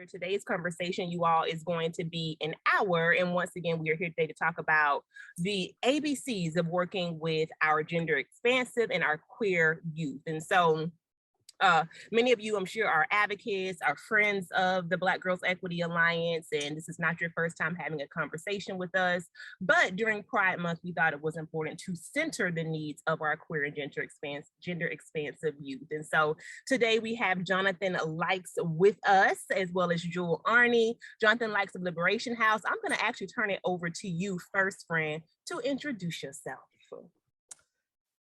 Today's conversation, you all, is going to be an hour. And once again, we are here today to talk about the ABCs of working with our gender expansive and our queer youth. And so, many of you, I'm sure, are advocates, are friends of the Black Girls Equity Alliance, and this is not your first time having a conversation with us. But during Pride Month, we thought it was important to center the needs of our queer and gender expansive youth. And so today we have Jonathan Likes with us, as well as Jewel Arney. Jonathan Likes of Liberation House. I'm going to actually turn it over to you first, friend, to introduce yourself.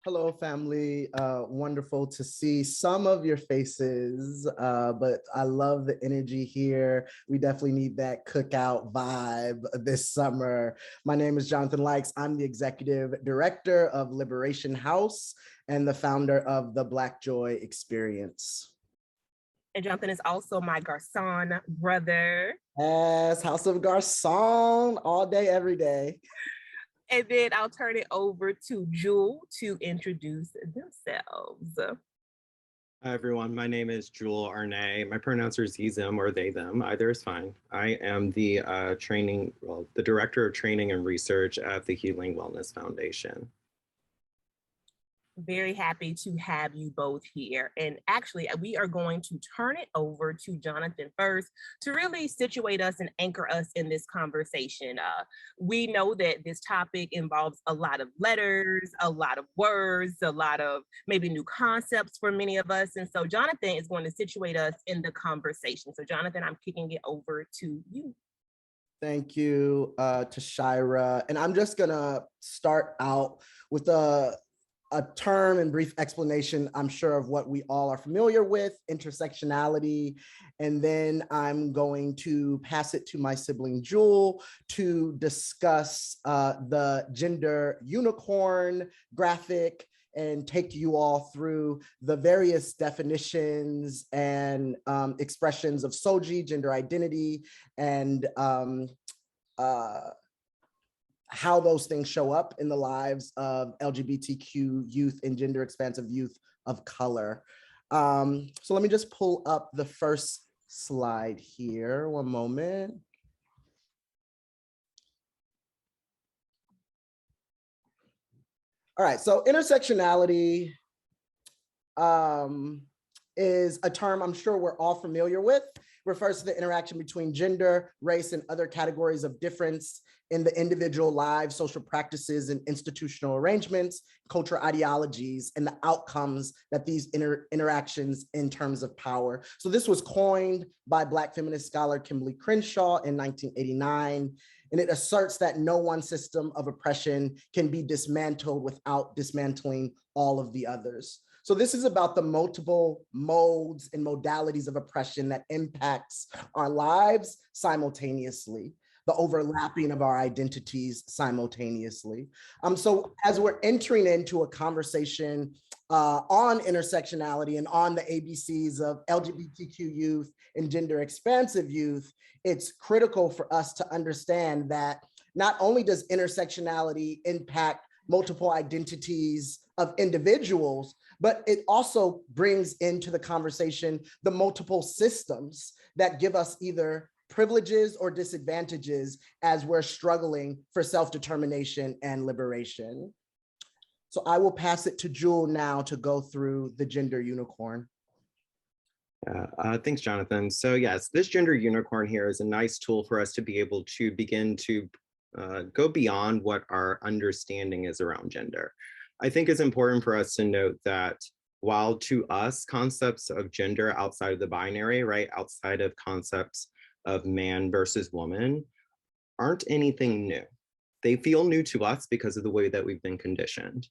Hello, family. Wonderful to see some of your faces, but I love the energy here. We definitely need that cookout vibe this summer. My name is Jonathan Likes. I'm the executive director of Liberation House and the founder of the Black Joy Experience. And Jonathan is also my Garcon brother. Yes, House of Garcon, all day, every day. And then I'll turn it over to Jewel to introduce themselves. Hi, everyone. My name is Jewel Arney. My pronouns are ze, them, or they, them. Either is fine. I am the the director of training and research at the Healing Wellness Foundation. Very happy to have you both here. And actually, we are going to turn it over to Jonathan first to really situate us and anchor us in this conversation. We know that this topic involves a lot of letters, a lot of words, a lot of maybe new concepts for many of us. And so Jonathan is going to situate us in the conversation. So Jonathan, I'm kicking it over to you. Thank you to Shira. And I'm just gonna start out with a term and brief explanation, I'm sure, of what we all are familiar with, intersectionality. And then I'm going to pass it to my sibling Jewel to discuss the gender unicorn graphic and take you all through the various definitions and expressions of SOGI, gender identity, and how those things show up in the lives of LGBTQ youth and gender expansive youth of color. So let me just pull up the first slide here, one moment. All right, so intersectionality is a term I'm sure we're all familiar with. Refers to the interaction between gender, race, and other categories of difference in the individual lives, social practices, and institutional arrangements, cultural ideologies, and the outcomes that these interactions in terms of power. So this was coined by Black feminist scholar Kimberly Crenshaw in 1989, and it asserts that no one system of oppression can be dismantled without dismantling all of the others. So this is about the multiple modes and modalities of oppression that impacts our lives simultaneously, the overlapping of our identities simultaneously. So as we're entering into a conversation on intersectionality and on the ABCs of LGBTQ youth and gender expansive youth, it's critical for us to understand that not only does intersectionality impact multiple identities of individuals, but it also brings into the conversation the multiple systems that give us either privileges or disadvantages as we're struggling for self-determination and liberation. So I will pass it to Jewel now to go through the gender unicorn. Thanks, Jonathan. So yes, this gender unicorn here is a nice tool for us to be able to begin to go beyond what our understanding is around gender. I think it's important for us to note that while to us, concepts of gender outside of the binary, right, outside of concepts of man versus woman, aren't anything new. They feel new to us because of the way that we've been conditioned.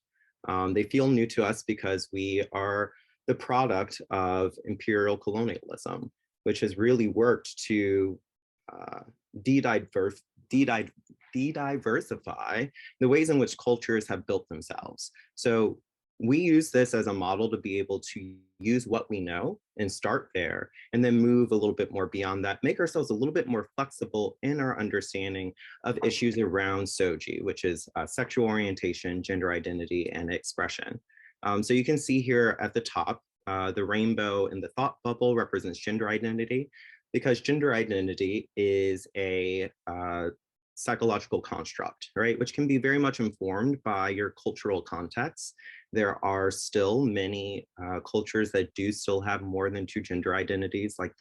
They feel new to us because we are the product of imperial colonialism, which has really worked to de-diversify the ways in which cultures have built themselves. So we use this as a model to be able to use what we know and start there, and then move a little bit more beyond that, make ourselves a little bit more flexible in our understanding of issues around SOGI, which is sexual orientation, gender identity, and expression. So you can see here at the top, the rainbow in the thought bubble represents gender identity. because gender identity is a psychological construct, right? Which can be very much informed by your cultural context. There are still many cultures that do still have more than two gender identities, like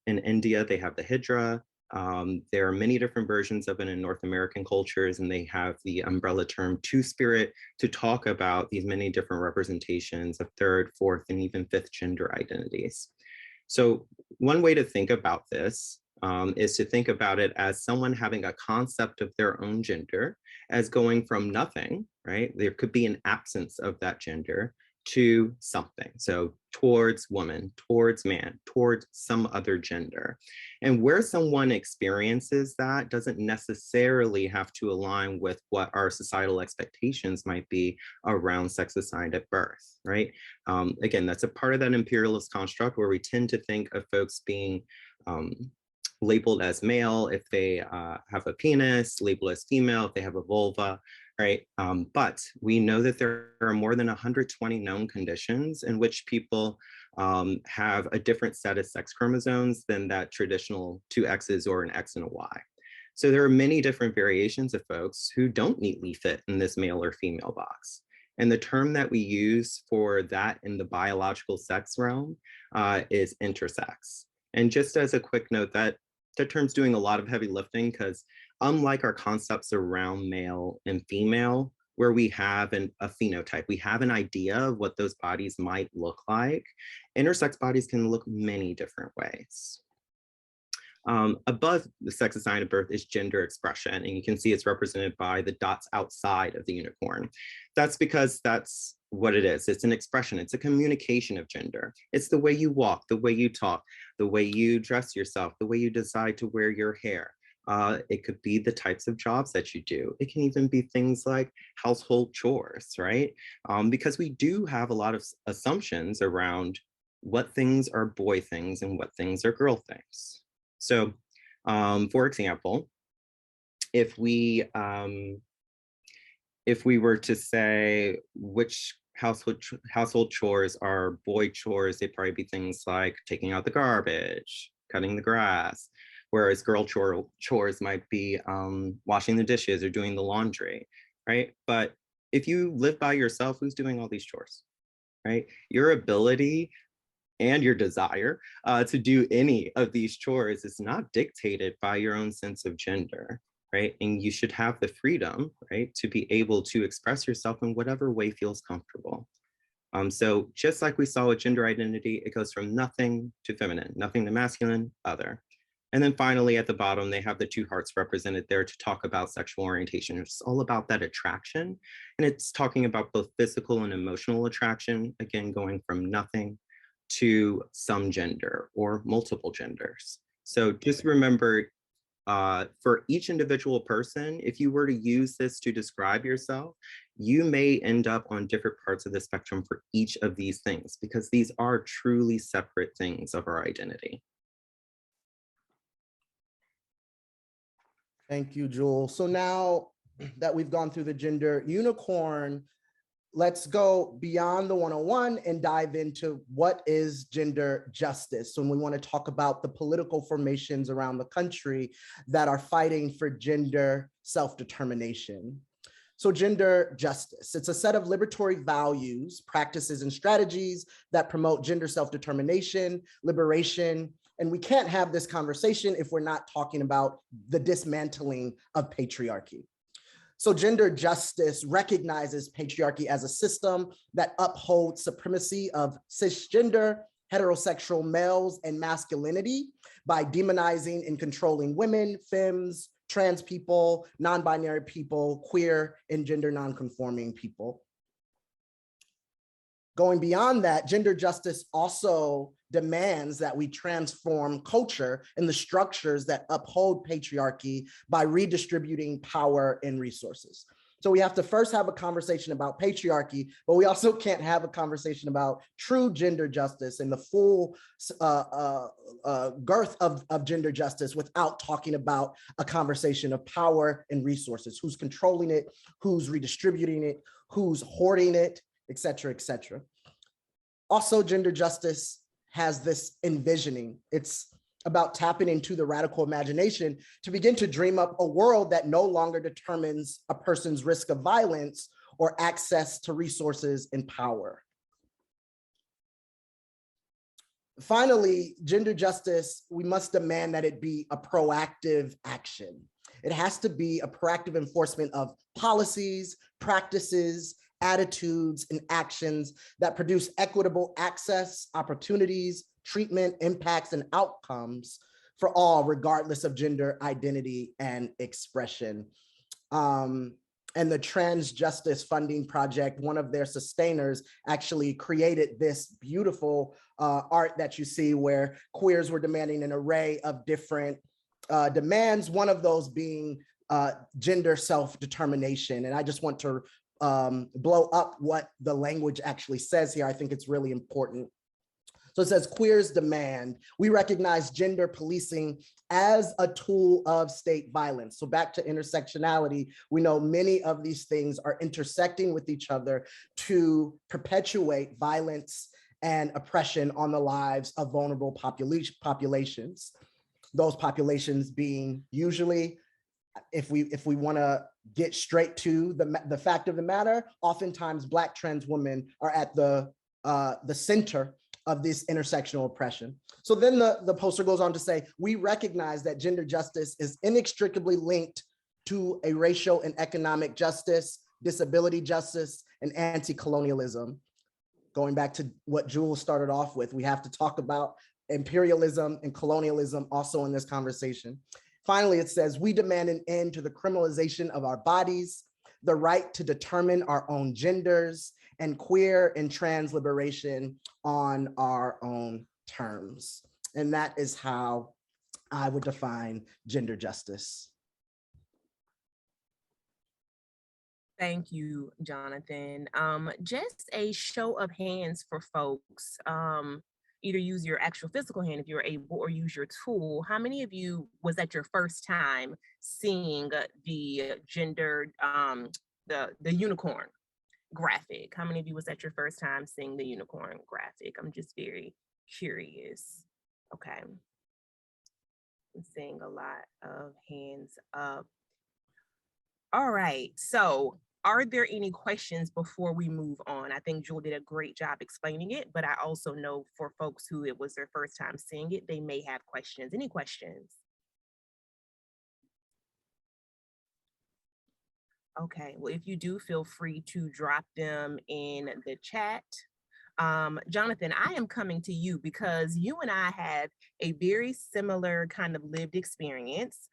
in India, they have the Hijra. There are many different versions of it in North American cultures, and they have the umbrella term two-spirit to talk about these many different representations of third, fourth, and even fifth gender identities. So one way to think about this is to think about it as someone having a concept of their own gender as going from nothing, right? There could be an absence of that gender to something. So towards woman, towards man, towards some other gender. And where someone experiences that doesn't necessarily have to align with what our societal expectations might be around sex assigned at birth, right? Again, that's a part of that imperialist construct where we tend to think of folks being labeled as male if they have a penis, labeled as female if they have a vulva, right? But we know that there are more than 120 known conditions in which people have a different set of sex chromosomes than that traditional two X's or an X and a Y. So there are many different variations of folks who don't neatly fit in this male or female box. And the term that we use for that in the biological sex realm is intersex. And just as a quick note, that term's doing a lot of heavy lifting because unlike our concepts around male and female, where we have a phenotype, we have an idea of what those bodies might look like, intersex bodies can look many different ways. Above the sex assigned at birth is gender expression, and you can see it's represented by the dots outside of the unicorn. That's because that's what it is. It's an expression, it's a communication of gender. It's the way you walk, the way you talk, the way you dress yourself, the way you decide to wear your hair. It could be the types of jobs that you do. It can even be things like household chores, right? Because we do have a lot of assumptions around what things are boy things and what things are girl things. So, for example, if we were to say which household chores are boy chores, they'd probably be things like taking out the garbage, cutting the grass, whereas girl chores might be washing the dishes or doing the laundry, right? But if you live by yourself, who's doing all these chores, right? Your ability and your desire to do any of these chores is not dictated by your own sense of gender, right? And you should have the freedom, right, to be able to express yourself in whatever way feels comfortable. So just like we saw with gender identity, it goes from nothing to feminine, nothing to masculine, other. And then finally at the bottom, they have the two hearts represented there to talk about sexual orientation. It's all about that attraction. And it's talking about both physical and emotional attraction, again, going from nothing to some gender or multiple genders. So just remember, for each individual person, if you were to use this to describe yourself, you may end up on different parts of the spectrum for each of these things, because these are truly separate things of our identity. Thank you, Jewel. So now that we've gone through the gender unicorn, let's go beyond the 101 and dive into what is gender justice. So when we want to talk about the political formations around the country that are fighting for gender self-determination. So gender justice, it's a set of liberatory values, practices, and strategies that promote gender self-determination, liberation, and we can't have this conversation if we're not talking about the dismantling of patriarchy. So gender justice recognizes patriarchy as a system that upholds supremacy of cisgender, heterosexual males, and masculinity by demonizing and controlling women, femmes, trans people, non-binary people, queer, and gender non-conforming people. Going beyond that, gender justice also demands that we transform culture and the structures that uphold patriarchy by redistributing power and resources. So we have to first have a conversation about patriarchy, but we also can't have a conversation about true gender justice and the full girth of gender justice without talking about a conversation of power and resources, who's controlling it, who's redistributing it, who's hoarding it, et cetera, et cetera. Also, gender justice has this envisioning. It's about tapping into the radical imagination to begin to dream up a world that no longer determines a person's risk of violence or access to resources and power. Finally, gender justice, we must demand that it be a proactive action. It has to be a proactive enforcement of policies, practices, attitudes, and actions that produce equitable access, opportunities, treatment, impacts, and outcomes for all, regardless of gender identity and expression. And the Trans Justice Funding Project, one of their sustainers, actually created this beautiful art that you see where queers were demanding an array of different demands, one of those being gender self-determination. And I just want to blow up what the language actually says here. I think it's really important. So it says, queers demand, we recognize gender policing as a tool of state violence. So back to intersectionality, we know many of these things are intersecting with each other to perpetuate violence and oppression on the lives of vulnerable populations. Those populations being usually, if we want to get straight to the fact of the matter, oftentimes Black trans women are at the center of this intersectional oppression. So then the poster goes on to say, we recognize that gender justice is inextricably linked to a racial and economic justice, disability justice, and anti-colonialism. Going back to what Jules started off with, we have to talk about imperialism and colonialism also in this conversation. Finally, it says, we demand an end to the criminalization of our bodies, the right to determine our own genders, and queer and trans liberation on our own terms. And that is how I would define gender justice. Thank you, Jonathan. Just a show of hands for folks. Either use your actual physical hand if you're able, or use your tool. How many of you was that your first time seeing the gender, the unicorn graphic? How many of you was that your first time seeing the unicorn graphic? I'm just very curious. Okay. I'm seeing a lot of hands up. All right, so are there any questions before we move on? I think Jewel did a great job explaining it, but I also know for folks who it was their first time seeing it, they may have questions. Any questions? Okay, well, if you do, feel free to drop them in the chat. Jonathan, I am coming to you because you and I have a very similar kind of lived experience.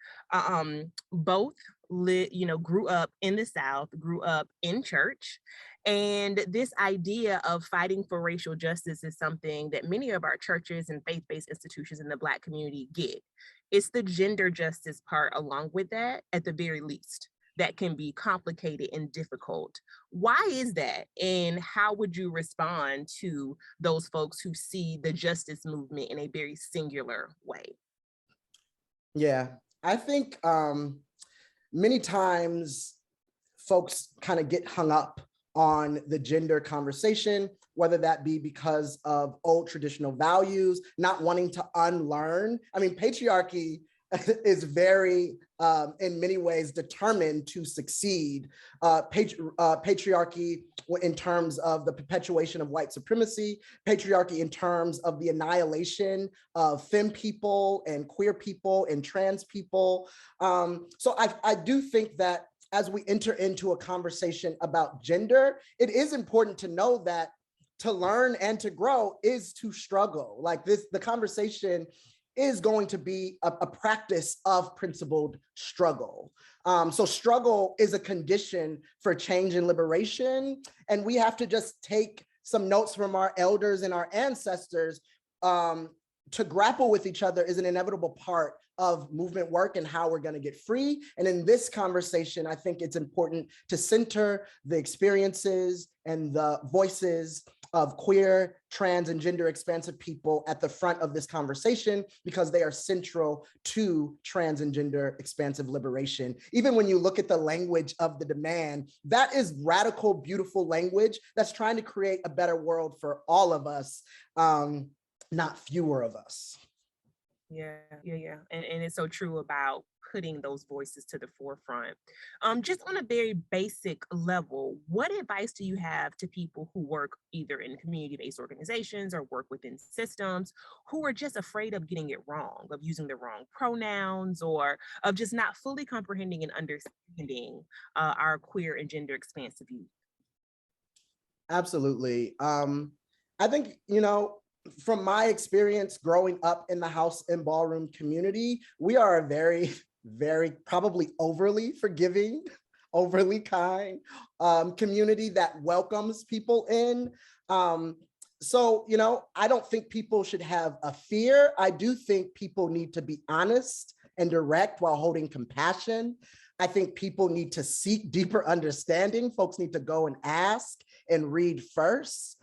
Both grew up in the South, grew up in church. And this idea of fighting for racial justice is something that many of our churches and faith-based institutions in the Black community get. It's the gender justice part along with that, at the very least, that can be complicated and difficult. Why is that? And how would you respond to those folks who see the justice movement in a very singular way? Yeah, I think many times folks kind of get hung up on the gender conversation, whether that be because of old traditional values, not wanting to unlearn. I mean, patriarchy is very, in many ways, determined to succeed. Patriarchy in terms of the perpetuation of white supremacy, patriarchy in terms of the annihilation of femme people and queer people and trans people. So I do think that as we enter into a conversation about gender, it is important to know that to learn and to grow is to struggle. Like this, the conversation is going to be a practice of principled struggle. So struggle is a condition for change and liberation. And we have to just take some notes from our elders and our ancestors. To grapple with each other is an inevitable part of movement work and how we're going to get free. And in this conversation, I think it's important to center the experiences and the voices of queer, trans, and gender expansive people at the front of this conversation because they are central to trans and gender expansive liberation. Even when you look at the language of the demand, that is radical, beautiful language that's trying to create a better world for all of us. not fewer of us. Yeah, yeah. And it's so true about putting those voices to the forefront. Just on a very basic level, what advice do you have to people who work either in community-based organizations or work within systems who are just afraid of getting it wrong, of using the wrong pronouns, or of just not fully comprehending and understanding our queer and gender expansive youth? Absolutely. I think, you know, from my experience growing up in the house and ballroom community, we are a very, very probably overly forgiving, overly kind community that welcomes people in. So, you know, I don't think people should have a fear. I do think people need to be honest and direct while holding compassion. I think people need to seek deeper understanding. Folks need to go and ask and read first.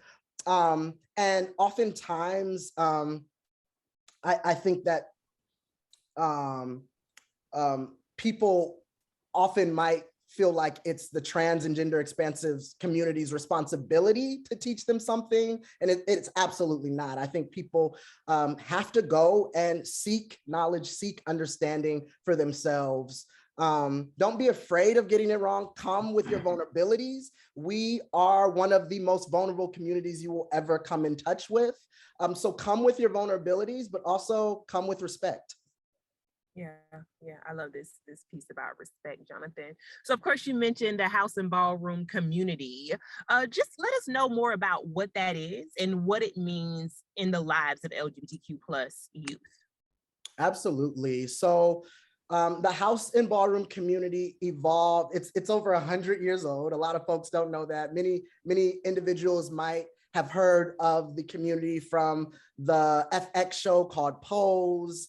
And oftentimes, I think that people often might feel like it's the trans and gender expansive community's responsibility to teach them something, and it's absolutely not. I think people have to go and seek knowledge, seek understanding for themselves. Don't be afraid of getting it wrong. Come with your vulnerabilities. We are one of the most vulnerable communities you will ever come in touch with. So come with your vulnerabilities, but also come with respect. Yeah, yeah, I love this piece about respect, Jonathan. So, of course, you mentioned the house and ballroom community. Just let us know more about what that is and what it means in the lives of LGBTQ plus youth. Absolutely. So the house and ballroom community evolved. It's over 100 years old. A lot of folks don't know that. Many individuals might have heard of the community from the FX show called Pose,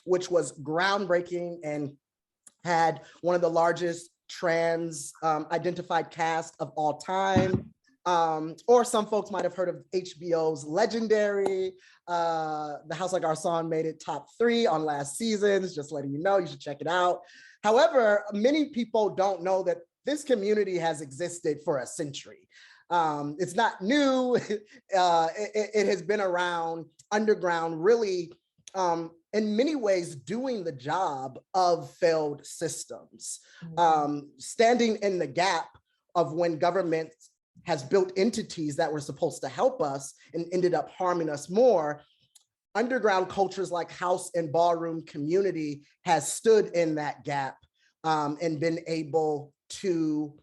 which was groundbreaking and had one of the largest trans identified cast of all time. Or some folks might have heard of HBO's Legendary. The House Like Our Song made it top 3 on last season's, just letting you know, you should check it out. However, many people don't know that this community has existed for a century. It's not new. It has been around underground, really, in many ways, doing the job of failed systems, standing in the gap of when government has built entities that were supposed to help us and ended up harming us more. Underground cultures like house and ballroom community has stood in that gap and been able to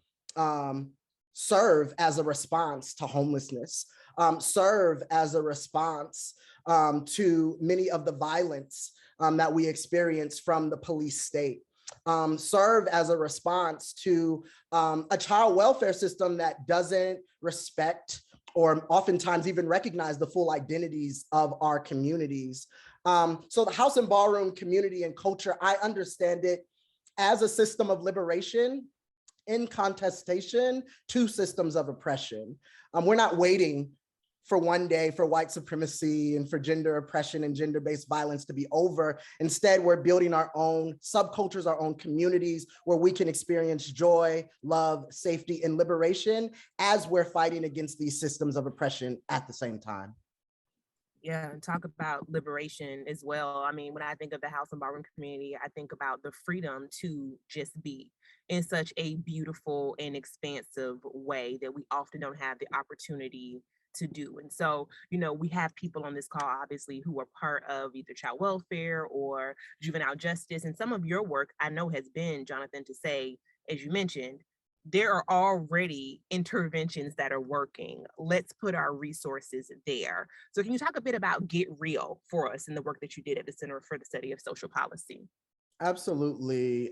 serve as a response to homelessness, serve as a response to many of the violence that we experience from the police state, serve as a response to a child welfare system that doesn't respect or oftentimes even recognize the full identities of our communities. So the house and ballroom community and culture, I understand it as a system of liberation in contestation to systems of oppression. We're not waiting for one day for white supremacy and for gender oppression and gender-based violence to be over. Instead, we're building our own subcultures, our own communities where we can experience joy, love, safety, and liberation as we're fighting against these systems of oppression at the same time. Yeah, and talk about liberation as well. I mean, when I think of the house and ballroom community, I think about the freedom to just be in such a beautiful and expansive way that we often don't have the opportunity to do. And so, you know, we have people on this call, obviously, who are part of either child welfare or juvenile justice. And some of your work, I know, has been, Jonathan, to say, as you mentioned, there are already interventions that are working. Let's put our resources there. So can you talk a bit about Get Real for us and the work that you did at the Center for the Study of Social Policy? Absolutely.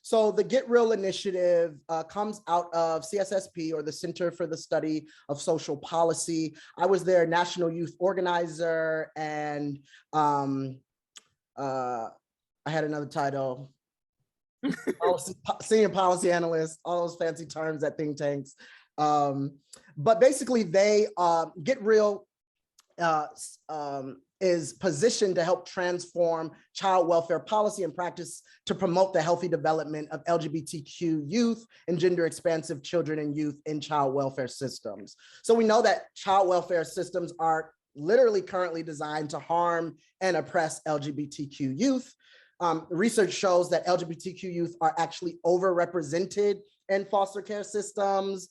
So the Get Real initiative comes out of CSSP, or the Center for the Study of Social Policy. I was their national youth organizer, and I had another title. Senior policy analyst, all those fancy terms at think tanks. But basically, they Get Real is positioned to help transform child welfare policy and practice to promote the healthy development of LGBTQ youth and gender expansive children and youth in child welfare systems. So we know that child welfare systems are literally currently designed to harm and oppress LGBTQ youth. Research shows that LGBTQ youth are actually overrepresented in foster care systems,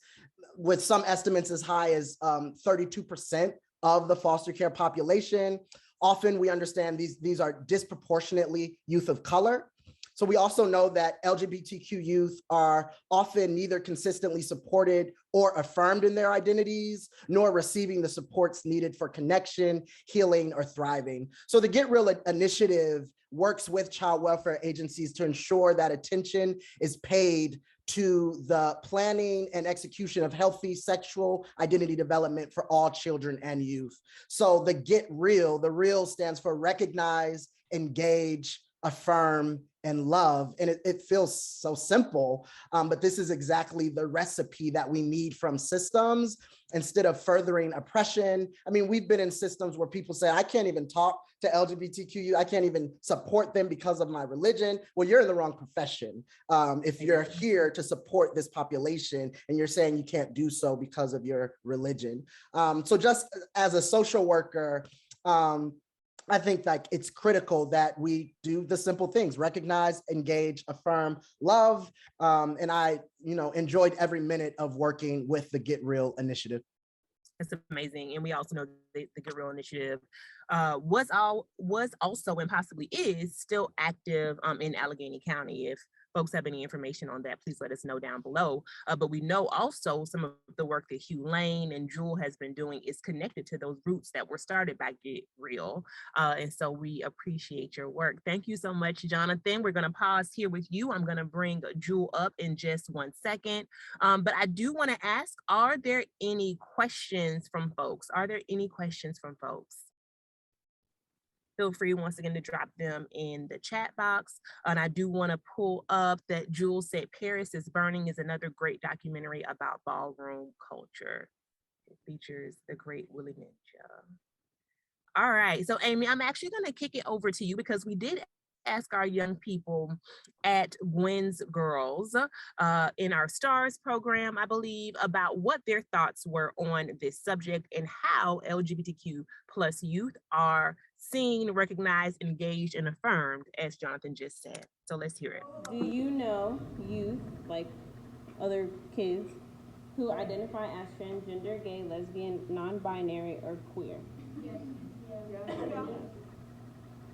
with some estimates as high as 32% of the foster care population. Often we understand these are disproportionately youth of color. So we also know that LGBTQ youth are often neither consistently supported or affirmed in their identities, nor receiving the supports needed for connection, healing, or thriving. So the Get Real initiative works with child welfare agencies to ensure that attention is paid to the planning and execution of healthy sexual identity development for all children and youth. So the Get Real, the real stands for recognize, engage, affirm, and love. And it feels so simple, but this is exactly the recipe that we need from systems instead of furthering oppression. I mean, we've been in systems where people say, I can't even talk to LGBTQ, I can't even support them because of my religion. Well, you're in the wrong profession. If you're here to support this population and you're saying you can't do so because of your religion. So just as a social worker, I think like it's critical that we do the simple things: recognize, engage, affirm, love. And I, enjoyed every minute of working with the Get Real initiative. It's amazing. And we also know the Get Real initiative was also and possibly is still active in Allegheny County. If folks have any information on that, please let us know down below. But we know also some of the work that Hugh Lane and Jewel has been doing is connected to those roots that were started by Get Real. And so we appreciate your work. Thank you so much, Jonathan. We're going to pause here with you. I'm going to bring Jewel up in just 1 second. But I do want to ask, are there any questions from folks? Are there any questions from folks? Feel free once again to drop them in the chat box. And I do want to pull up that Jewel said Paris is Burning is another great documentary about ballroom culture. It features the great Willie Ninja. All right, so Amy, I'm actually going to kick it over to you because we did ask our young people at Gwen's Girls in our STARS program, I believe, about what their thoughts were on this subject and how LGBTQ plus youth are seen, recognized, engaged, and affirmed, as Jonathan just said. So let's hear it. Do you know youth, like other kids, who identify as transgender, gay, lesbian, non-binary, or queer? Yes.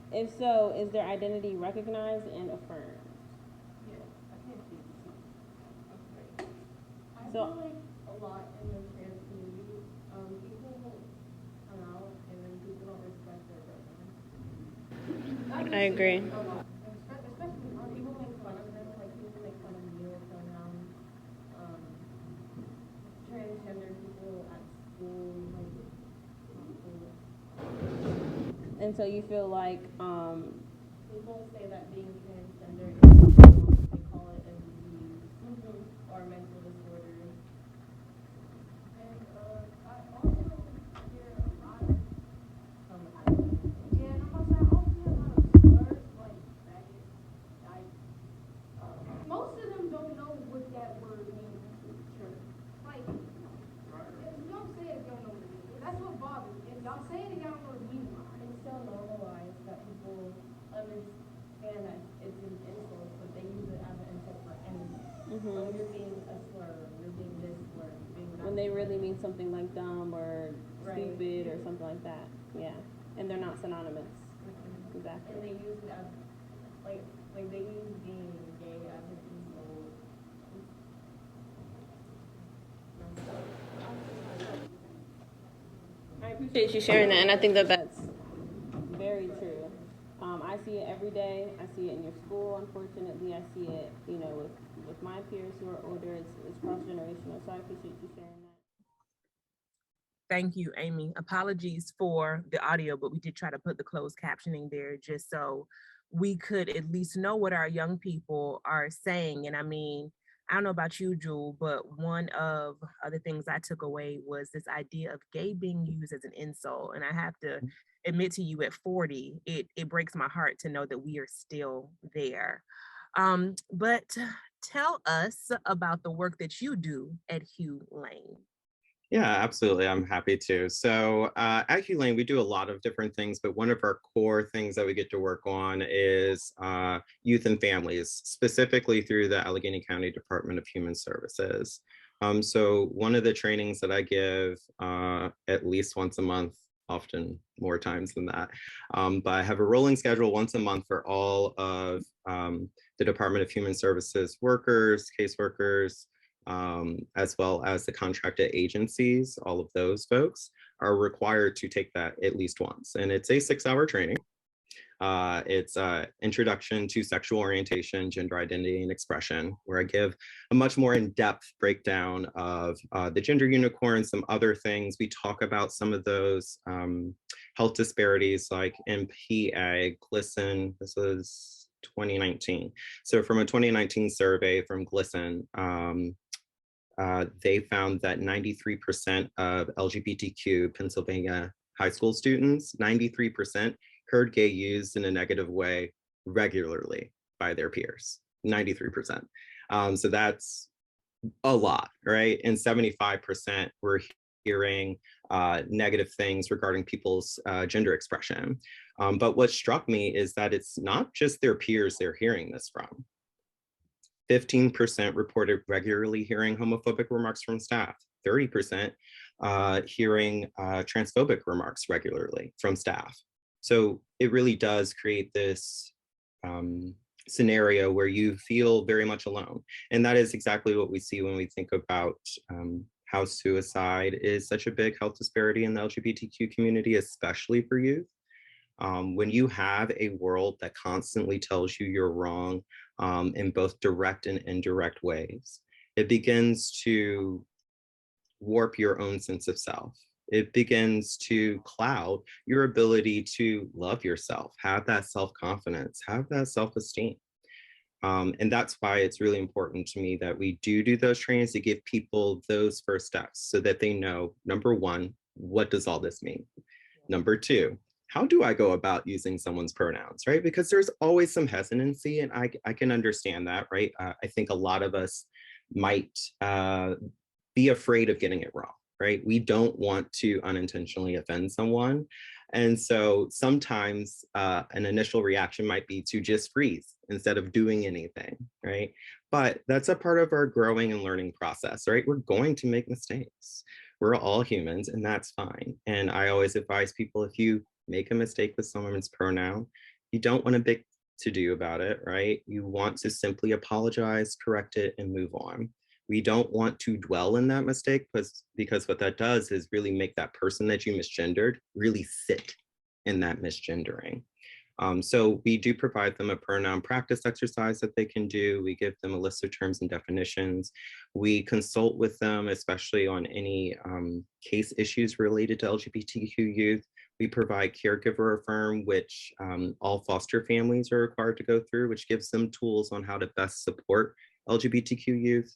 If so, is their identity recognized and affirmed? Yes. I So- feel like a lot in the trans community, people come out and then people don't respect their residents. I agree. Especially when people make fun of them, like people make fun of me or pronouns, transgender people at school, like And so you feel like, people say that being transgender is wrong. They call it a disease or mental disorder. And I also hear a lot of yeah, and I'm also I also hear a lot of slurs like faggot, dyke. Most of them don't know what that word means. Sure. Like, if you don't say it, you don't know what it means. That's what bothers me. If y'all say it, and y'all don't know what it means. It's so normalized that people understand that it's an insult, but they use it as an insult for anything. When you're being a slur, you're being this slur, you're being that when they slur. really mean something like dumb or Right. stupid or something like that. Yeah. And they're not synonymous. And Exactly. they use it as like they use being gay as an insult. I appreciate you sharing that, and I think that that's very true. I see it every day. I see it in your school, unfortunately. I see it, with my peers who are older. It's cross-generational, so I appreciate you sharing that. Thank you, Amy. Apologies for the audio, but we did try to put the closed captioning there just so we could at least know what our young people are saying. And I mean, I don't know about you, Jewel, but one of the things I took away was this idea of gay being used as an insult. And I have to admit to you, at 40, it breaks my heart to know that we are still there. But tell us about the work that you do at Hugh Lane. Yeah, absolutely. I'm happy to. So at Hugh Lane, we do a lot of different things, but one of our core things that we get to work on is youth and families, specifically through the Allegheny County Department of Human Services. So one of the trainings that I give at least once a month, often more times than that, but I have a rolling schedule once a month for all of the Department of Human Services workers, caseworkers, as well as the contracted agencies. All of those folks are required to take that at least once. And it's a 6-hour training. It's Introduction to Sexual Orientation, Gender Identity, and Expression, where I give a much more in-depth breakdown of the gender unicorn, some other things. We talk about some of those health disparities like MPA, GLSEN. This was 2019. So from a 2019 survey from GLSEN, they found that 93% of LGBTQ Pennsylvania high school students, 93% heard gay used in a negative way regularly by their peers, 93%. So that's a lot, right? And 75% were hearing negative things regarding people's gender expression. But what struck me is that it's not just their peers they're hearing this from. 15% reported regularly hearing homophobic remarks from staff, 30% hearing transphobic remarks regularly from staff. So it really does create this scenario where you feel very much alone. And that is exactly what we see when we think about how suicide is such a big health disparity in the LGBTQ community, especially for youth. When you have a world that constantly tells you you're wrong in both direct and indirect ways, it begins to warp your own sense of self. It begins to cloud your ability to love yourself, have that self-confidence, have that self-esteem. And that's why it's really important to me that we do those trainings to give people those first steps so that they know, number one, what does all this mean? Number two, how do I go about using someone's pronouns, right? Because there's always some hesitancy, and I can understand that, right? I think a lot of us might be afraid of getting it wrong, right? We don't want to unintentionally offend someone. And so sometimes an initial reaction might be to just freeze instead of doing anything, right? But that's a part of our growing and learning process, right? We're going to make mistakes. We're all humans, and that's fine. And I always advise people, if you make a mistake with someone's pronoun, you don't want a big to do about it, right? You want to simply apologize, correct it, and move on. We don't want to dwell in that mistake because what that does is really make that person that you misgendered really sit in that misgendering. So we do provide them a pronoun practice exercise that they can do. We give them a list of terms and definitions. We consult with them, especially on any case issues related to LGBTQ youth. We provide caregiver affirm, which all foster families are required to go through, which gives them tools on how to best support LGBTQ youth.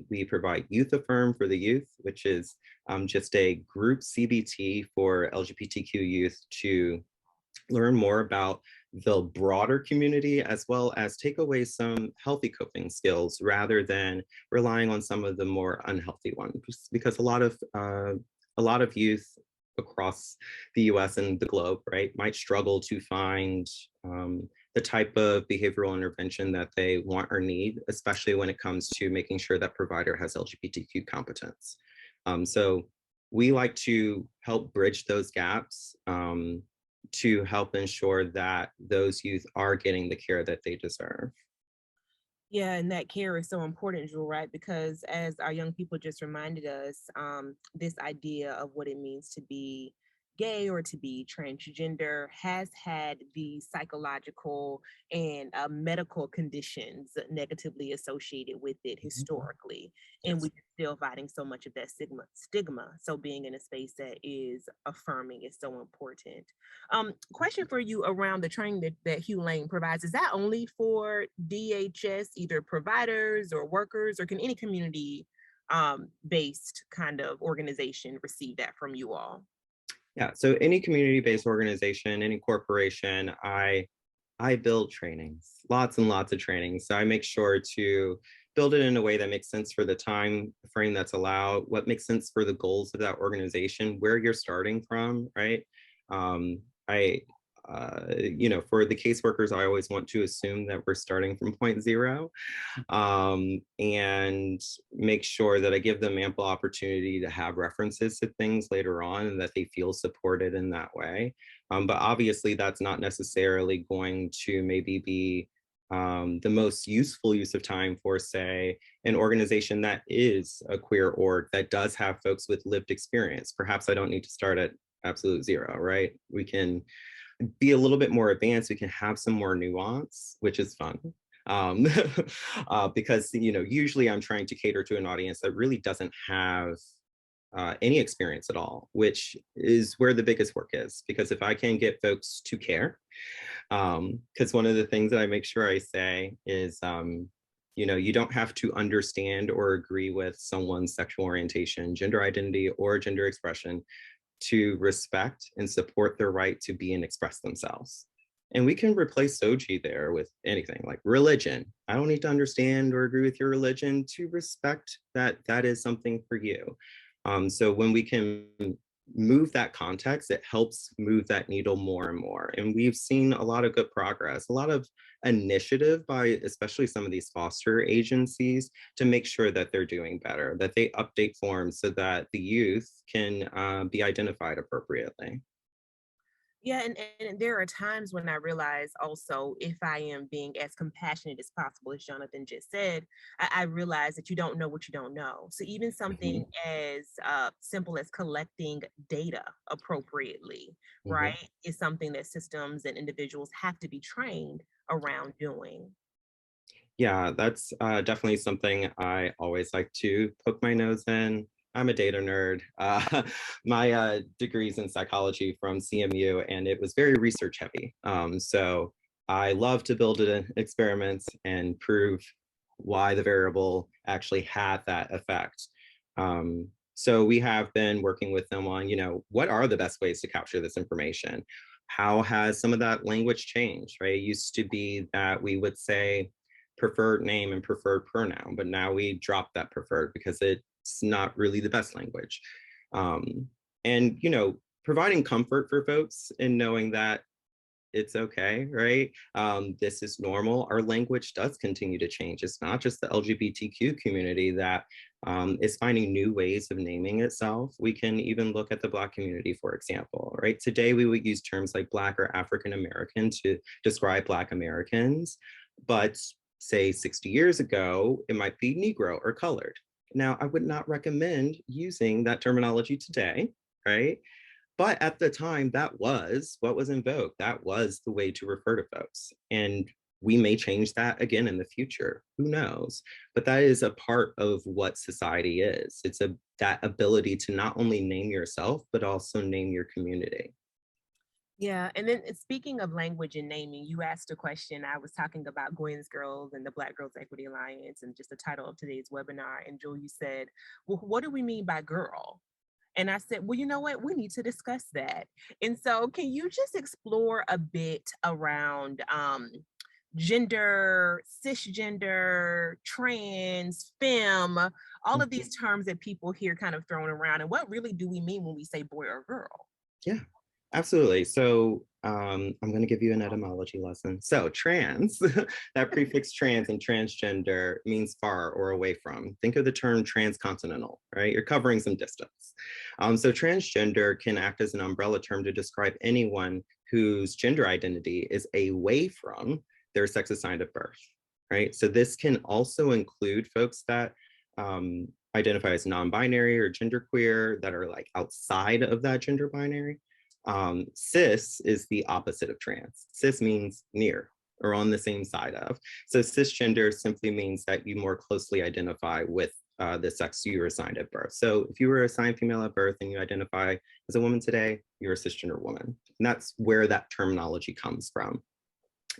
We provide youth affirm for the youth, which is just a group CBT for LGBTQ youth to learn more about the broader community, as well as take away some healthy coping skills rather than relying on some of the more unhealthy ones, because a lot of youth across the US and the globe, right, might struggle to find the type of behavioral intervention that they want or need, especially when it comes to making sure that provider has LGBTQ competence. So we like to help bridge those gaps to help ensure that those youth are getting the care that they deserve. Yeah, and that care is so important, Jewel, right? Because as our young people just reminded us, this idea of what it means to be gay or to be transgender has had the psychological and medical conditions negatively associated with it historically. And Yes. we're still fighting so much of that stigma. So being in a space that is affirming is so important. Question for you around the training that Hugh Lane provides. Is that only for DHS, either providers or workers, or can any community based kind of organization receive that from you all? Yeah, so any community-based organization, any corporation, I build trainings, lots and lots of trainings. So I make sure to build it in a way that makes sense for the time frame that's allowed, what makes sense for the goals of that organization, where you're starting from, right? I for the caseworkers, I always want to assume that we're starting from point zero, and make sure that I give them ample opportunity to have references to things later on and that they feel supported in that way. But obviously that's not necessarily going to maybe be the most useful use of time for, say, an organization that is a queer org that does have folks with lived experience. Perhaps I don't need to start at absolute zero, right? We can be a little bit more advanced. We can have some more nuance, which is fun. Um, because usually I'm trying to cater to an audience that really doesn't have any experience at all, which is where the biggest work is. Because if I can get folks to care, because one of the things that I make sure I say is, you don't have to understand or agree with someone's sexual orientation, gender identity, or gender expression to respect and support their right to be and express themselves. And we can replace Soji there with anything like religion. I don't need to understand or agree with your religion to respect that that is something for you. So when we can move that context, it helps move that needle more and more. And we've seen a lot of good progress, a lot of initiative by especially some of these foster agencies to make sure that they're doing better, that they update forms so that the youth can be identified appropriately. Yeah, and there are times when I realize also, if I am being as compassionate as possible, as Jonathan just said, I realize that you don't know what you don't know. So even something Mhm, as simple as collecting data appropriately, mhm. right, is something that systems and individuals have to be trained around doing. Yeah, that's definitely something I always like to poke my nose in. I'm a data nerd. My degree's in psychology from CMU, and it was very research heavy. So I love to build experiments and prove why the variable actually had that effect. So we have been working with them on, what are the best ways to capture this information? How has some of that language changed, right? It used to be that we would say, preferred name and preferred pronoun, but now we drop that preferred because it's not really the best language. Um, and providing comfort for folks in knowing that it's okay, right? This is normal. Our language does continue to change. It's not just the LGBTQ community that is finding new ways of naming itself. We can even look at the Black community, for example, right? Today, we would use terms like Black or African American to describe Black Americans, but say 60 years ago, it might be Negro or colored. Now, I would not recommend using that terminology today, right? But at the time, that was what was in vogue. That was the way to refer to folks. And we may change that again in the future. Who knows? But that is a part of what society is. It's that ability to not only name yourself, but also name your community. Yeah, and then speaking of language and naming, you asked a question. I was talking about Gwen's Girls and the Black Girls Equity Alliance and just the title of today's webinar. And Julie said, well, what do we mean by girl? And I said, well, you know what? We need to discuss that. And so, can you just explore a bit around gender, cisgender, trans, femme, all of these terms that people hear kind of thrown around, and what really do we mean when we say boy or girl? Yeah, absolutely. So I'm going to give you an etymology lesson. So trans, that prefix trans and transgender means far or away from. Think of the term transcontinental, right? You're covering some distance. So transgender can act as an umbrella term to describe anyone whose gender identity is away from their sex assigned at birth, right? So this can also include folks that identify as non-binary or genderqueer that are like outside of that gender binary. Cis is the opposite of trans. Cis means near or on the same side of. So cisgender simply means that you more closely identify with the sex you were assigned at birth. So if you were assigned female at birth and you identify as a woman today, you're a cisgender woman. And that's where that terminology comes from.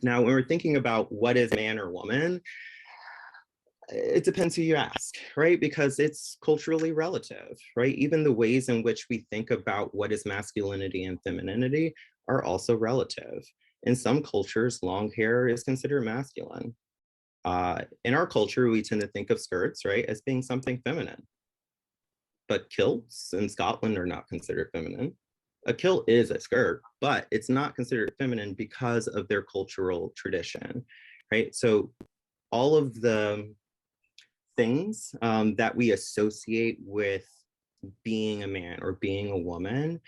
Now, when we're thinking about what is man or woman, it depends who you ask, right? Because it's culturally relative, right? Even the ways in which we think about what is masculinity and femininity are also relative. In some cultures, long hair is considered masculine. In our culture, we tend to think of skirts, right, as being something feminine. But kilts in Scotland are not considered feminine. A kilt is a skirt, but it's not considered feminine because of their cultural tradition, right? So all of the things that we associate with being a man or being a woman,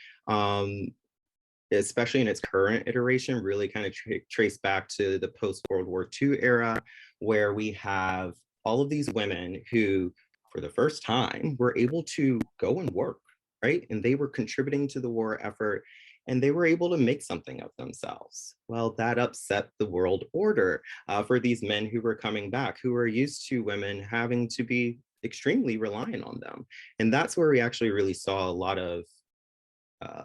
especially in its current iteration, really kind of trace back to the post-World War II era, where we have all of these women who, for the first time, were able to go and work, right? And they were contributing to the war effort, and they were able to make something of themselves. Well, that upset the world order for these men who were coming back, who were used to women having to be extremely reliant on them. And that's where we actually really saw a lot of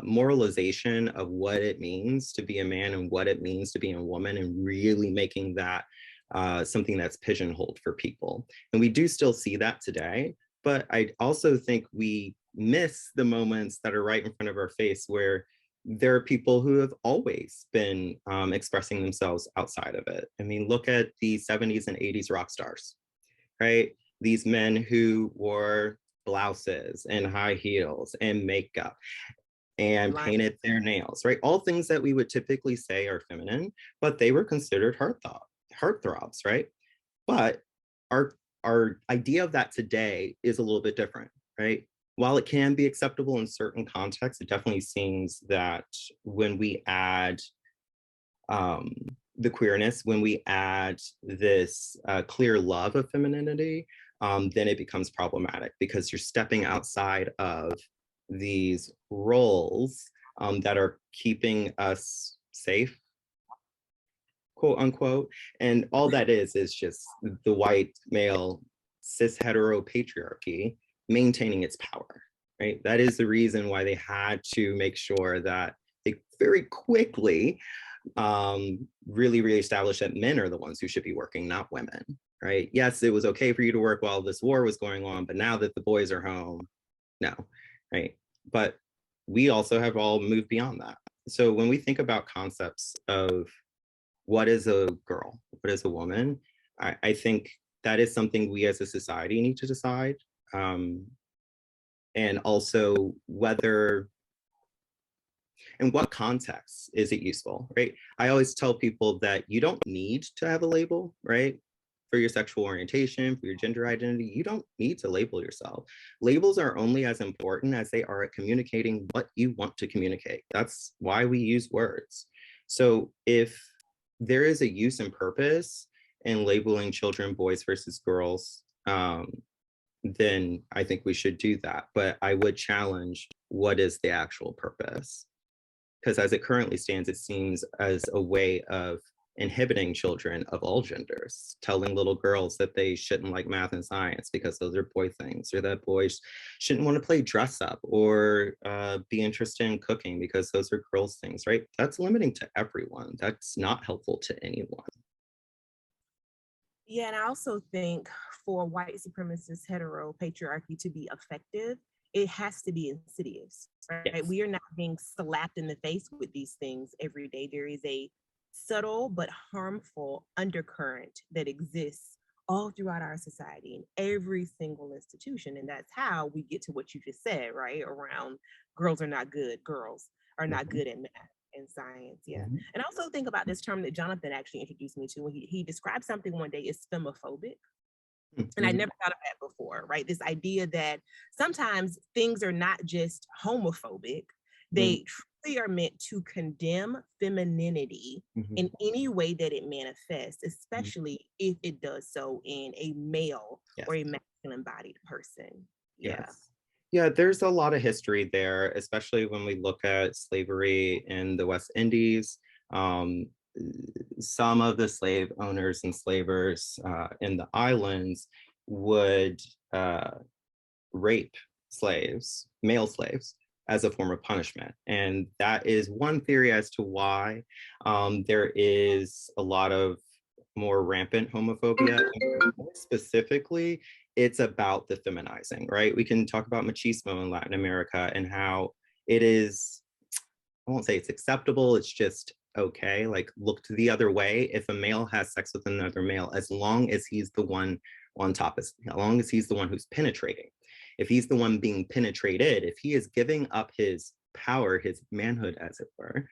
moralization of what it means to be a man and what it means to be a woman, and really making that something that's pigeonholed for people. And we do still see that today, but I also think we miss the moments that are right in front of our face where there are people who have always been expressing themselves outside of it. I mean, look at the 70s and 80s rock stars, right? These men who wore blouses and high heels and makeup and painted their nails, right? All things that we would typically say are feminine, but they were considered heartthrobs, right? But our idea of that today is a little bit different, right? While it can be acceptable in certain contexts, it definitely seems that when we add the queerness, when we add this clear love of femininity, then it becomes problematic because you're stepping outside of these roles that are keeping us safe, quote unquote. And all that is just the white male cis hetero patriarchy maintaining its power, right? That is the reason why they had to make sure that they very quickly really reestablish that men are the ones who should be working, not women, right? Yes, it was okay for you to work while this war was going on, but now that the boys are home, no, right? But we also have all moved beyond that. So when we think about concepts of what is a girl, what is a woman, I think that is something we as a society need to decide. And also whether, in what context is it useful, right? I always tell people that you don't need to have a label, right? For your sexual orientation, for your gender identity, you don't need to label yourself. Labels are only as important as they are at communicating what you want to communicate. That's why we use words. So if there is a use and purpose in labeling children boys versus girls, then I think we should do that. But I would challenge, what is the actual purpose? Because as it currently stands, it seems as a way of inhibiting children of all genders, telling little girls that they shouldn't like math and science because those are boy things, or that boys shouldn't want to play dress up or be interested in cooking because those are girls things, right? That's limiting to everyone. That's not helpful to anyone. Yeah, and I also think for white supremacist hetero patriarchy to be effective, it has to be insidious, right? Yes. We are not being slapped in the face with these things every day. There is a subtle but harmful undercurrent that exists all throughout our society in every single institution. And that's how we get to what you just said, right? Around girls are not good, girls are not good at math and science. Yeah. Mhm. And I also think about this term that Jonathan actually introduced me to when he described something one day as femophobic. And I Mhm. never thought of that before, right? This idea that sometimes things are not just homophobic, they truly are meant to condemn femininity Mhm. in any way that it manifests, especially if it does so in a male Yes. or a masculine bodied person. Yeah. Yes. Yeah, there's a lot of history there, especially when we look at slavery in the West Indies. Um, some of the slave owners and slavers in the islands would rape slaves, male slaves, as a form of punishment. And that is one theory as to why there is a lot of more rampant homophobia. More specifically, it's about the feminizing, right? We can talk about machismo in Latin America and how it is, I won't say it's acceptable, it's just okay. Like, look to the other way. If a male has sex with another male, as long as he's the one on top, as long as he's the one who's penetrating. If he's the one being penetrated, if he is giving up his power, his manhood, as it were,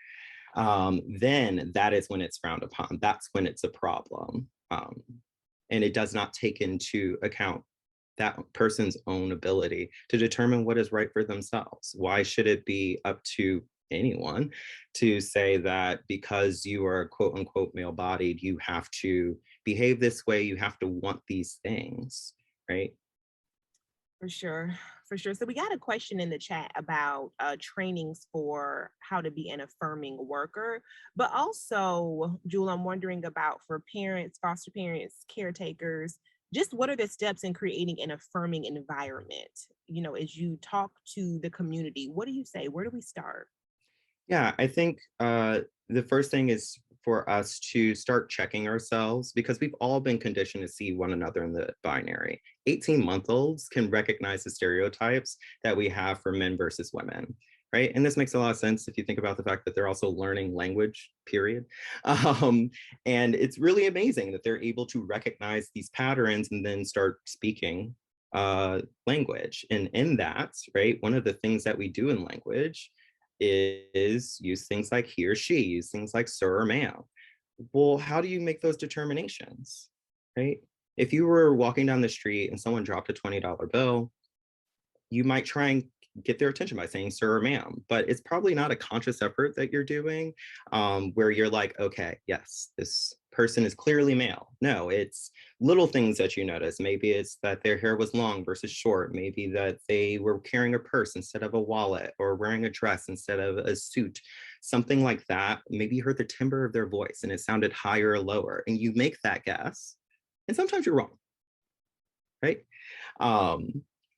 then that is when it's frowned upon. That's when it's a problem. And it does not take into account that person's own ability to determine what is right for themselves. Why should it be up to anyone to say that because you are quote unquote male bodied, you have to behave this way, you have to want these things, right? For sure, for sure. So we got a question in the chat about trainings for how to be an affirming worker, but also, Jewel, I'm wondering about for parents, foster parents, caretakers, just what are the steps in creating an affirming environment? You know, as you talk to the community, what do you say? Where do we start? Yeah, I think the first thing is for us to start checking ourselves because we've all been conditioned to see one another in the binary. 18-month-olds can recognize the stereotypes that we have for men versus women, right? And this makes a lot of sense if you think about the fact that they're also learning language, period. And it's really amazing that they're able to recognize these patterns and then start speaking language. And in that, right, one of the things that we do in language is use things like he or she, use things like sir or ma'am. Well, how do you make those determinations, right? If you were walking down the street and someone dropped a $20 bill, you might try and get their attention by saying sir or ma'am, but it's probably not a conscious effort that you're doing where you're like, okay, yes, this person is clearly male. No, it's little things that you notice. Maybe it's that their hair was long versus short. Maybe that they were carrying a purse instead of a wallet or wearing a dress instead of a suit, something like that. Maybe you heard the timbre of their voice and it sounded higher or lower, and you make that guess. And sometimes you're wrong, right?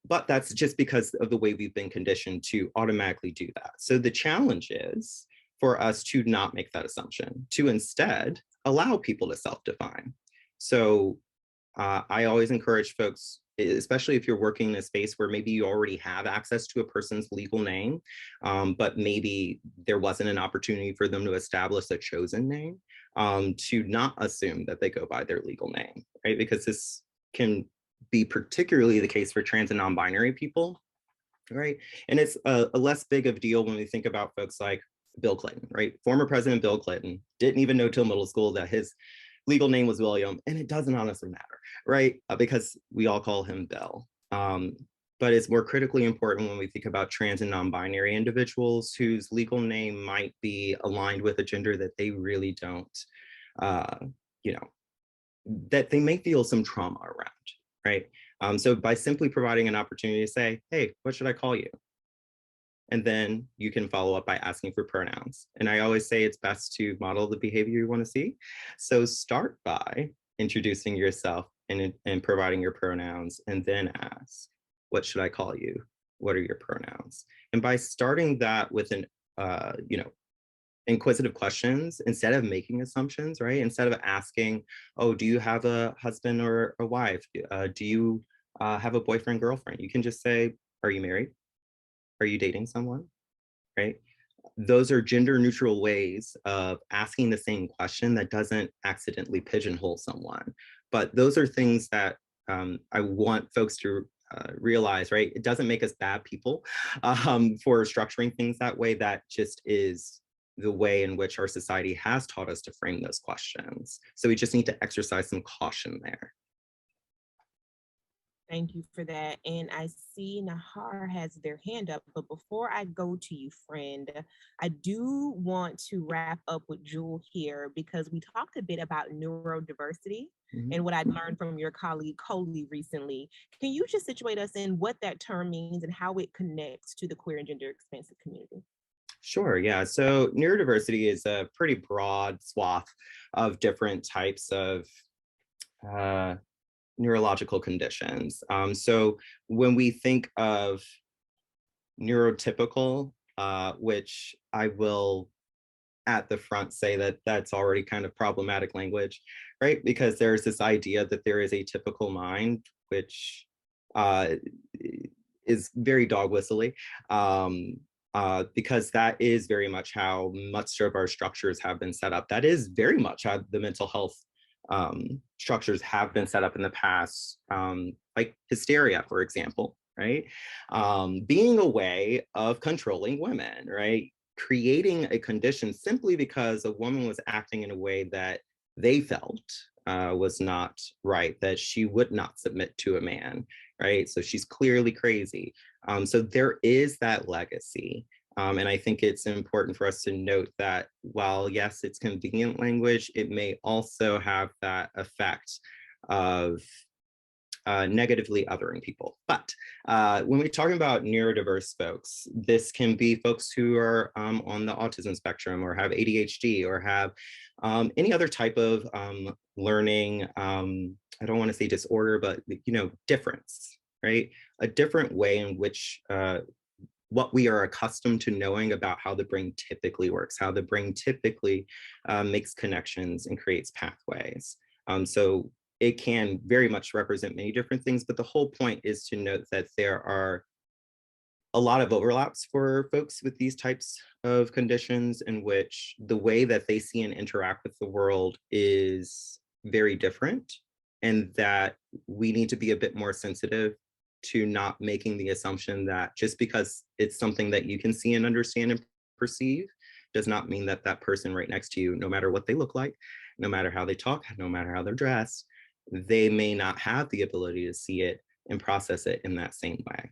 But that's just because of the way we've been conditioned to automatically do that. So the challenge is for us to not make that assumption, to instead allow people to self-define. So I always encourage folks, especially if you're working in a space where maybe you already have access to a person's legal name, but maybe there wasn't an opportunity for them to establish a chosen name, to not assume that they go by their legal name, right? Because this can be particularly the case for trans and non-binary people, right? And it's a less big of a deal when we think about folks like Bill Clinton, right? Former President Bill Clinton didn't even know till middle school that his legal name was William, and it doesn't honestly matter, right? Because we all call him Bill. But it's more critically important when we think about trans and non-binary individuals whose legal name might be aligned with a gender that they really don't, you know, that they may feel some trauma around, right? So by simply providing an opportunity to say, hey, what should I call you? And then you can follow up by asking for pronouns. And I always say it's best to model the behavior you want to see. So start by introducing yourself and providing your pronouns, and then ask, what should I call you? What are your pronouns? And by starting that with an, you know, inquisitive questions instead of making assumptions, right? Instead of asking, oh, do you have a husband or a wife? Do you have a boyfriend, girlfriend? You can just say, are you married? Are you dating someone, right? Those are gender neutral ways of asking the same question that doesn't accidentally pigeonhole someone. But those are things that I want folks to realize, right? It doesn't make us bad people for structuring things that way. That just is the way in which our society has taught us to frame those questions. So we just need to exercise some caution there. Thank you for that. And I see Nahar has their hand up, but before I go to you, friend, I do want to wrap up with Jewel here because we talked a bit about neurodiversity and what I learned from your colleague Coley recently. Can you just situate us in what that term means and how it connects to the queer and gender expansive community? Sure, yeah. So neurodiversity is a pretty broad swath of different types of neurological conditions. So when we think of neurotypical, which I will at the front say that that's already kind of problematic language, right? Because there's this idea that there is a typical mind, which is very dog whistly. because that is very much how much of our structures have been set up. That is very much how the mental health structures have been set up in the past, like hysteria, for example, right? Being a way of controlling women, right? Creating a condition simply because a woman was acting in a way that they felt was not right, that she would not submit to a man, right? So she's clearly crazy. So there is that legacy. And I think it's important for us to note that while, yes, it's convenient language, it may also have that effect of negatively othering people. But when we're talking about neurodiverse folks, this can be folks who are on the autism spectrum or have ADHD or have any other type of learning, I don't want to say disorder, but difference, right? A different way in which what we are accustomed to knowing about how the brain typically works, how the brain typically makes connections and creates pathways. So it can very much represent many different things, but the whole point is to note that there are a lot of overlaps for folks with these types of conditions in which the way that they see and interact with the world is very different, and that we need to be a bit more sensitive to not making the assumption that just because it's something that you can see and understand and perceive does not mean that that person right next to you, no matter what they look like, no matter how they talk, no matter how they're dressed, they may not have the ability to see it and process it in that same way.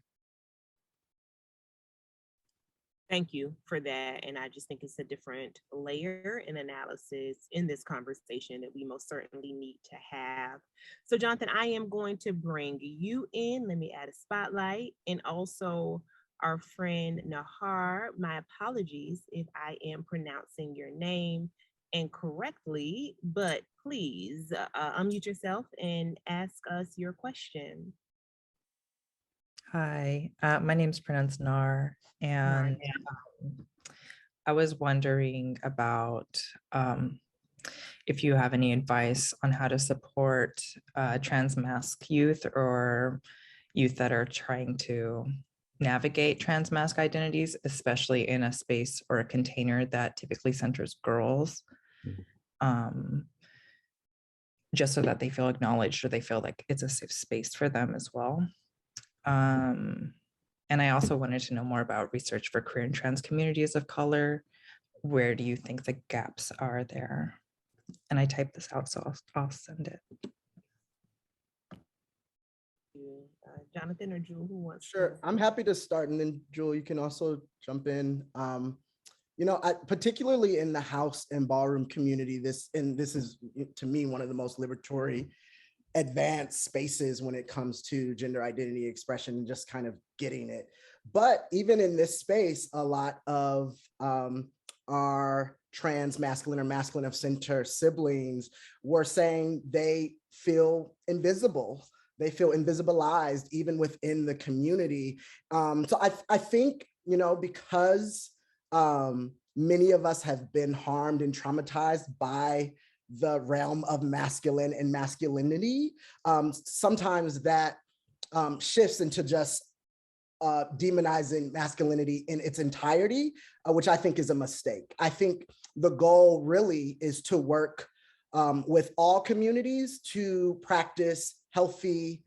Thank you for that. And I just think it's a different layer and analysis in this conversation that we most certainly need to have. So, Jonathan, I am going to bring you in. Let me add a spotlight. And also our friend Nahar. My apologies if I am pronouncing your name incorrectly, but please unmute yourself and ask us your question. Hi, my name's pronounced Nar, and I was wondering about if you have any advice on how to support trans-masc youth or youth that are trying to navigate trans-masc identities, especially in a space or a container that typically centers girls, just so that they feel acknowledged or they feel like it's a safe space for them as well. And I also wanted to know more about research for queer and trans communities of color. Where do you think the gaps are there? And I typed this out, so I'll send it. Jonathan or Jewel, who wants? Sure, I'm happy to start, and then Jewel, you can also jump in. Particularly in the house and ballroom community, this is to me one of the most liberatory advanced spaces when it comes to gender identity expression and just kind of getting it. But even in this space, a lot of our trans masculine or masculine of center siblings were saying they feel invisible. They feel invisibilized even within the community. So I think, because many of us have been harmed and traumatized by the realm of masculine and masculinity, sometimes that shifts into just demonizing masculinity in its entirety, which I think is a mistake. I think the goal really is to work with all communities to practice healthy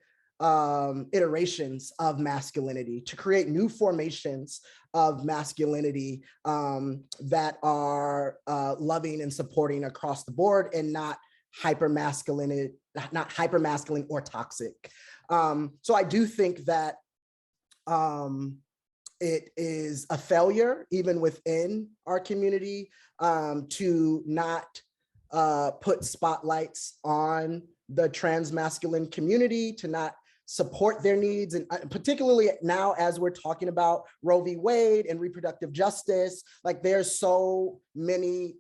iterations of masculinity, to create new formations of masculinity that are loving and supporting across the board and not hypermasculine or toxic. So I do think that it is a failure even within our community to not put spotlights on the trans masculine community, to not support their needs. And particularly now, as we're talking about Roe v. Wade and reproductive justice, like there's so many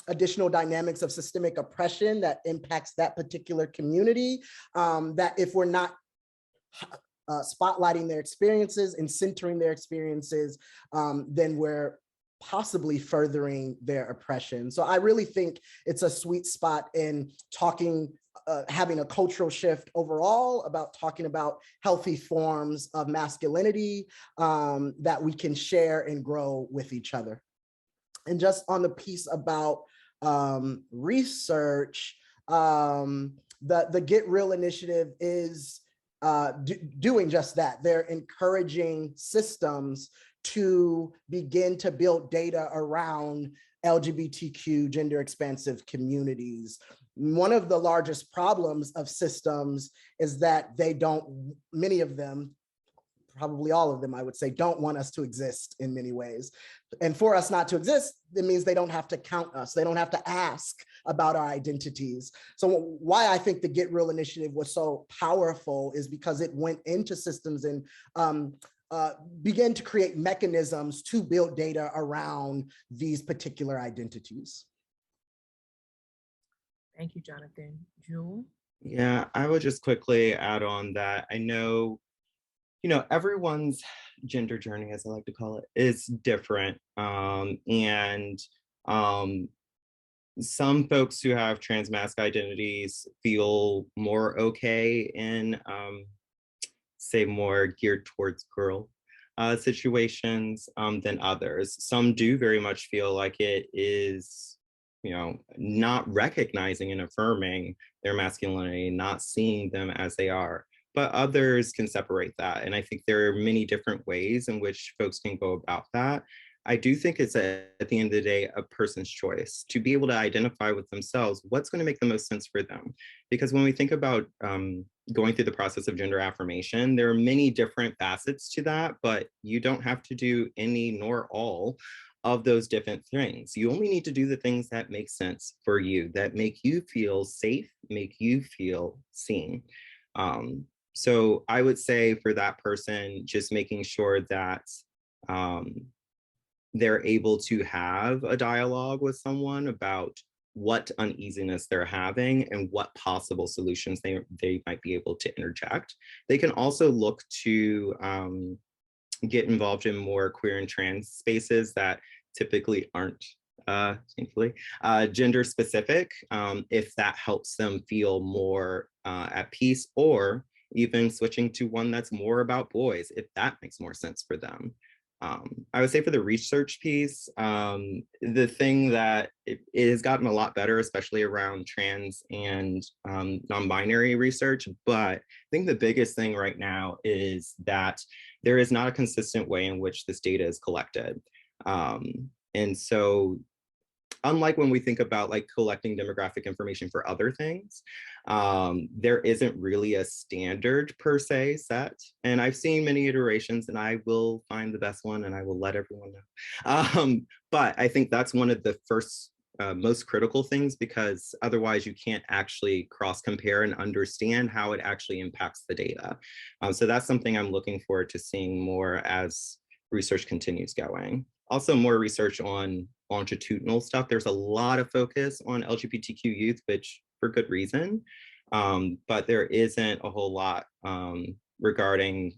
additional dynamics of systemic oppression that impacts that particular community, that if we're not spotlighting their experiences and centering their experiences, then we're possibly furthering their oppression. So I really think it's a sweet spot in talking having a cultural shift overall about talking about healthy forms of masculinity that we can share and grow with each other. And just on the piece about research, the Get Real initiative is doing just that. They're encouraging systems to begin to build data around LGBTQ gender expansive communities. One of the largest problems of systems is that they don't, many of them, probably all of them, I would say, don't want us to exist in many ways. And for us not to exist, it means they don't have to count us. They don't have to ask about our identities. So why I think the Get Real initiative was so powerful is because it went into systems and began to create mechanisms to build data around these particular identities. Thank you, Jonathan. Jewel? Yeah, I would just quickly add on that I know, everyone's gender journey, as I like to call it, is different. And some folks who have transmasc identities feel more okay in, say, more geared towards girl situations than others. Some do very much feel like it is, not recognizing and affirming their masculinity, not seeing them as they are. But others can separate that. And I think there are many different ways in which folks can go about that. I do think it's at the end of the day, a person's choice to be able to identify with themselves what's going to make the most sense for them. Because when we think about going through the process of gender affirmation, there are many different facets to that, but you don't have to do any nor all of those different things. You only need to do the things that make sense for you, that make you feel safe, make you feel seen. So I would say for that person, just making sure that they're able to have a dialogue with someone about what uneasiness they're having and what possible solutions they might be able to interject. They can also look to get involved in more queer and trans spaces that typically aren't, thankfully, gender specific, if that helps them feel more at peace, or even switching to one that's more about boys, if that makes more sense for them. I would say for the research piece, the thing that it has gotten a lot better, especially around trans and non-binary research, but I think the biggest thing right now is that there is not a consistent way in which this data is collected. And so unlike when we think about like collecting demographic information for other things, there isn't really a standard per se set. And I've seen many iterations, and I will find the best one and I will let everyone know. But I think that's one of the first most critical things, because otherwise you can't actually cross compare and understand how it actually impacts the data. So that's something I'm looking forward to seeing more as research continues going. Also more research on longitudinal stuff. There's a lot of focus on LGBTQ youth, which for good reason, but there isn't a whole lot regarding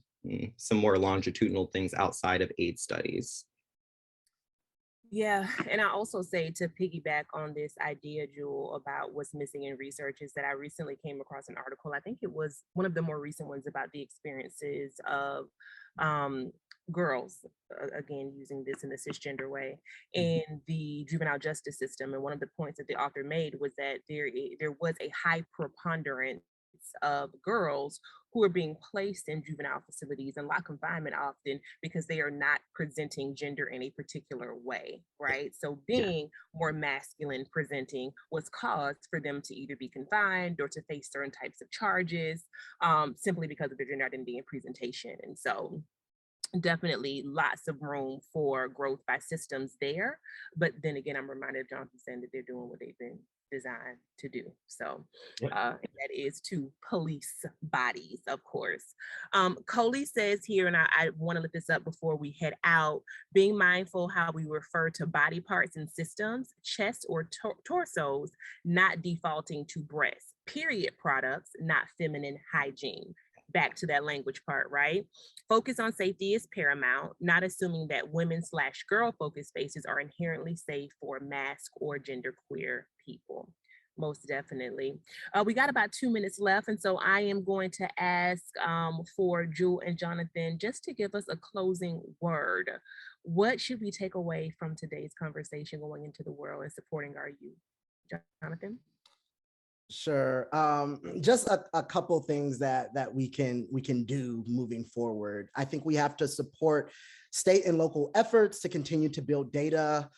some more longitudinal things outside of AIDS studies. Yeah, and I also say, to piggyback on this idea, Jewel, about what's missing in research, is that I recently came across an article, I think it was one of the more recent ones, about the experiences of girls, again, using this in the cisgender way, in the juvenile justice system. And one of the points that the author made was that there was a high preponderance of girls who are being placed in juvenile facilities and lock confinement often because they are not presenting gender in a particular way, right? So being more masculine presenting was cause for them to either be confined or to face certain types of charges, simply because of their gender identity and presentation. And so definitely lots of room for growth by systems there. But then again, I'm reminded of Jonathan saying that they're doing what they've been designed to do. So that is to police bodies, of course. Coley says here, and I want to look this up before we head out, being mindful how we refer to body parts and systems, chest or torsos, not defaulting to breasts, period products, not feminine hygiene. Back to that language part, right? Focus on safety is paramount, not assuming that women/girl focused spaces are inherently safe for masc or genderqueer people. Most definitely. We got about 2 minutes left, and so I am going to ask for Jewel and Jonathan just to give us a closing word. What should we take away from today's conversation going into the world and supporting our youth? Jonathan? Sure. Just a couple things that we can do moving forward. I think we have to support state and local efforts to continue to build data.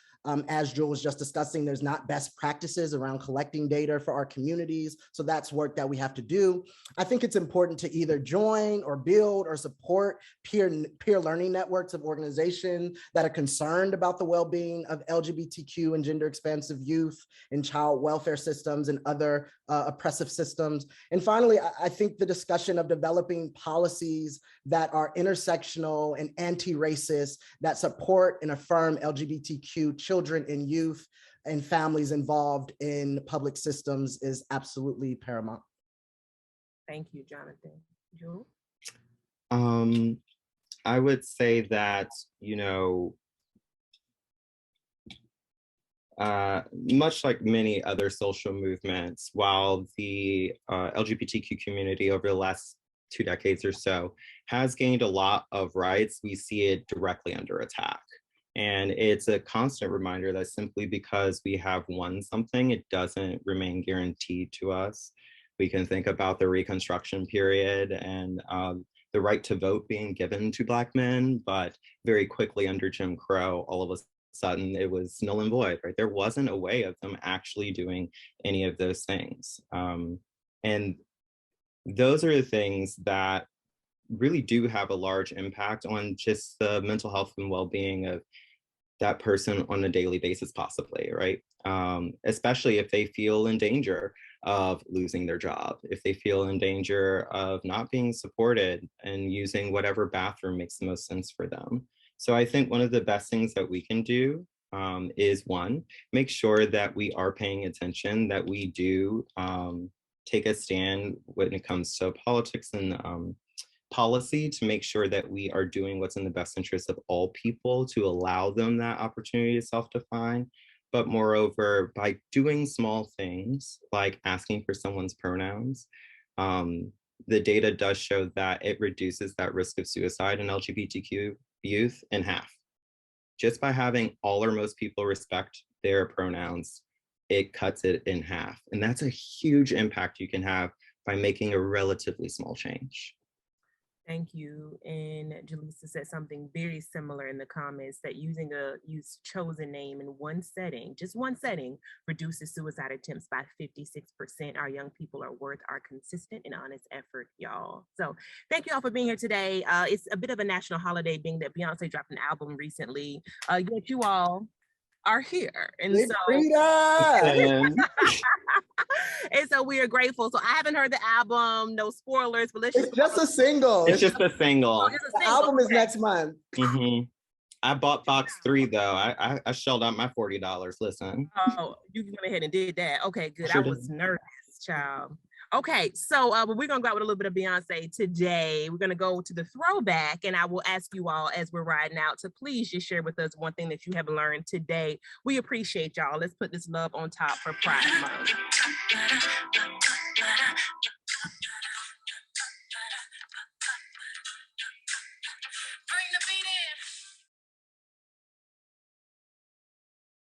As Joel was just discussing, there's not best practices around collecting data for our communities. So that's work that we have to do. I think it's important to either join or build or support peer learning networks of organizations that are concerned about the well-being of LGBTQ and gender expansive youth and child welfare systems and other oppressive systems. And finally, I think the discussion of developing policies that are intersectional and anti-racist that support and affirm LGBTQ children and youth and families involved in public systems is absolutely paramount. Thank you, Jonathan. Jewel? I would say that, you know, much like many other social movements, while the LGBTQ community over the last 2 decades or so has gained a lot of rights, we see it directly under attack. And it's a constant reminder that simply because we have won something, it doesn't remain guaranteed to us. We can think about the Reconstruction period and the right to vote being given to Black men, but very quickly under Jim Crow, all of a sudden it was null and void, right? There wasn't a way of them actually doing any of those things. And those are the things that really do have a large impact on just the mental health and well-being of that person on a daily basis, possibly, right? Especially if they feel in danger of losing their job, if they feel in danger of not being supported and using whatever bathroom makes the most sense for them. So I think one of the best things that we can do is one, make sure that we are paying attention, that we do take a stand when it comes to politics and policy to make sure that we are doing what's in the best interest of all people to allow them that opportunity to self-define. But moreover, by doing small things like asking for someone's pronouns, the data does show that it reduces that risk of suicide in LGBTQ youth in half. Just by having all or most people respect their pronouns, it cuts it in half. And that's a huge impact you can have by making a relatively small change. Thank you. And Jaleesa said something very similar in the comments that using a chosen name in one setting, just one setting, reduces suicide attempts by 56%. Our young people are worth our consistent and honest effort, y'all. So thank you all for being here today. It's a bit of a national holiday being that Beyonce dropped an album recently, yet you all are here. And and so we are grateful. So I haven't heard the album, no spoilers, but let's It's just a single. It's just a single. Oh, just a The single. album is next month. I bought box 3 though. I shelled out my $40. Listen. Oh, you went ahead and did that. Okay, good. Sure I was nervous, child. Okay, so we're gonna go out with a little bit of Beyonce today. We're gonna go to the throwback, and I will ask you all as we're riding out to please just share with us one thing that you have learned today. We appreciate y'all. Let's put this love on top for Pride Month.